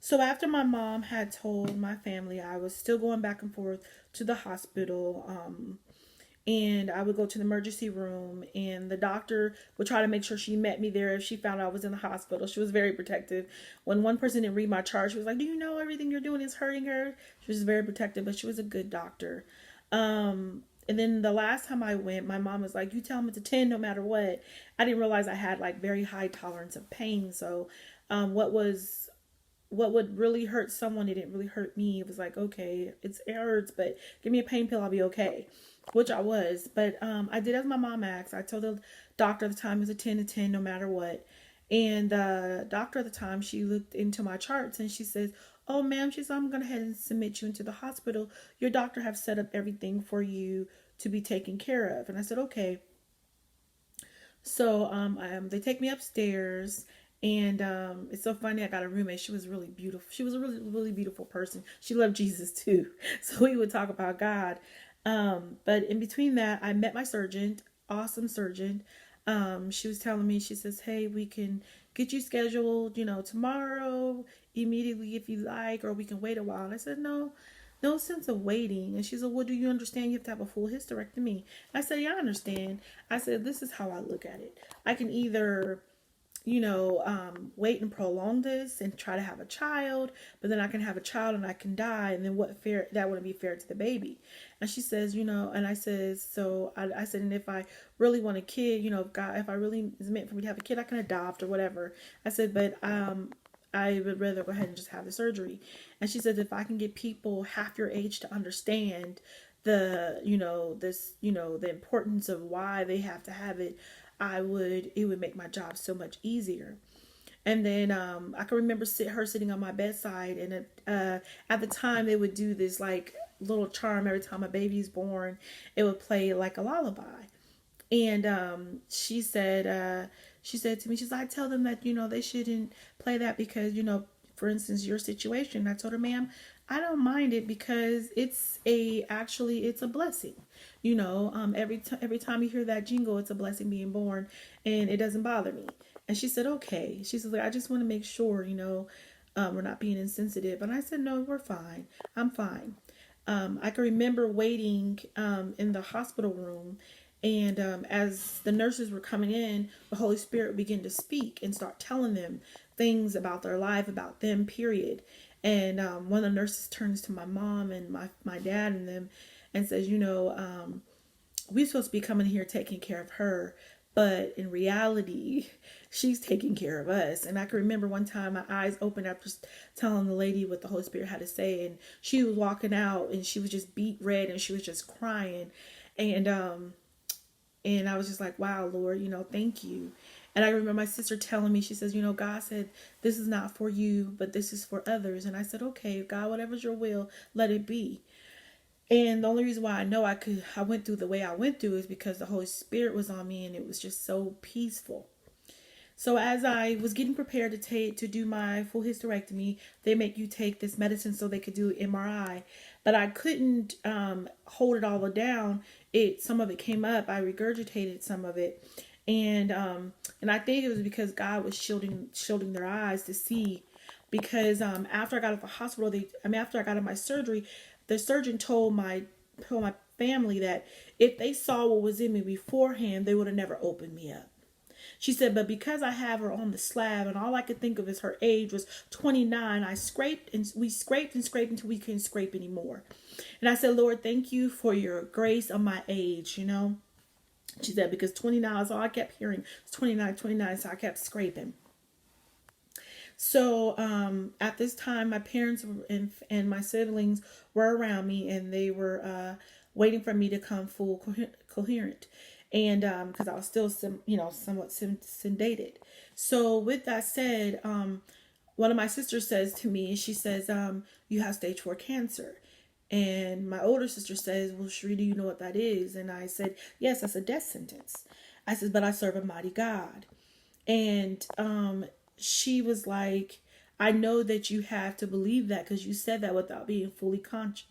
So after my mom had told my family, I was still going back and forth to the hospital. And I would go to the emergency room, and the doctor would try to make sure she met me there if she found out I was in the hospital. She was very protective. When one person didn't read my chart, she was like, "Do you know everything you're doing is hurting her?" She was very protective, but she was a good doctor. And then the last time I went, my mom was like, "You tell him it's a 10 no matter what." I didn't realize I had like very high tolerance of pain. So, what would really hurt someone, it didn't really hurt me. It was like, okay, it hurts, but give me a pain pill, I'll be okay. Which I was. But I did as my mom asked. I told the doctor at the time it was a 10 to 10 no matter what. And the doctor at the time, she looked into my charts and she says, "Oh, ma'am," she said, "I'm going to head and submit you into the hospital. Your doctor have set up everything for you to be taken care of." And I said, "Okay." So they take me upstairs, and it's so funny. I got a roommate. She was really beautiful. She was a really really beautiful person. She loved Jesus too. So we would talk about God. But in between that, I met my surgeon, awesome surgeon. She was telling me, she says, "Hey, we can get you scheduled, tomorrow immediately if you like, or we can wait a while." And I said, "No, no sense of waiting." And she said, "Well, do you understand you have to have a full hysterectomy?" I said, "Yeah, I understand." I said, "This is how I look at it. I can either wait and prolong this and try to have a child, but then I can have a child and I can die, and then what fair, that wouldn't be fair to the baby." And she says, and I says, I said, "And if I really want a kid, if God, if I really is meant for me to have a kid, I can adopt or whatever." I said, "But I would rather go ahead and just have the surgery." And she said, "If I can get people half your age to understand the importance of why they have to have it, it would make my job so much easier." And then I can remember her sitting on my bedside, and at the time they would do this like little charm every time a baby's born. It would play like a lullaby, and she said to me, she's like, "I tell them that they shouldn't play that because for instance, your situation." I told her, "Ma'am, I don't mind it because it's a blessing. Every time you hear that jingle, it's a blessing being born, and it doesn't bother me." And she said, "Okay." She said, "I just want to make sure we're not being insensitive." And I said, "No, we're fine. I'm fine." I can remember waiting in the hospital room, and as the nurses were coming in, the Holy Spirit began to speak and start telling them things about their life, about them, period. And one of the nurses turns to my mom and my dad and them and says, "We're supposed to be coming here taking care of her, but in reality, she's taking care of us." And I can remember one time my eyes opened after telling the lady what the Holy Spirit had to say, and she was walking out and she was just beet red and she was just crying, and I was just like, "Wow, Lord, thank you." And I remember my sister telling me, she says, "God said this is not for you, but this is for others." And I said, "Okay, God, whatever's your will, let it be." And the only reason why I know I went through the way I went through is because the Holy Spirit was on me and it was just so peaceful. So as I was getting prepared to do my full hysterectomy, they make you take this medicine so they could do MRI, but I couldn't hold it all down. Some of it came up. I regurgitated some of it, and I think it was because God was shielding their eyes to see. Because after I got out of the hospital, after I got out of my surgery, the surgeon told my family that if they saw what was in me beforehand, they would have never opened me up. She said, "But because I have her on the slab and all I could think of is her age was 29, we scraped and scraped until we couldn't scrape anymore." And I said, "Lord, thank you for your grace on my age. She said, "Because 29 is all I kept hearing. It's 29, 29, so I kept scraping." So at this time, my parents and my siblings were around me, and they were waiting for me to come full coherent, and because I was still somewhat sedated. So with that said, one of my sisters says to me, she says, "You have stage 4 cancer." And my older sister says, "Well, Sheree, do you know what that is?" And I said, "Yes, that's a death sentence." I said, "But I serve a mighty God." And she was like, "I know that you have to believe that because you said that without being fully conscious."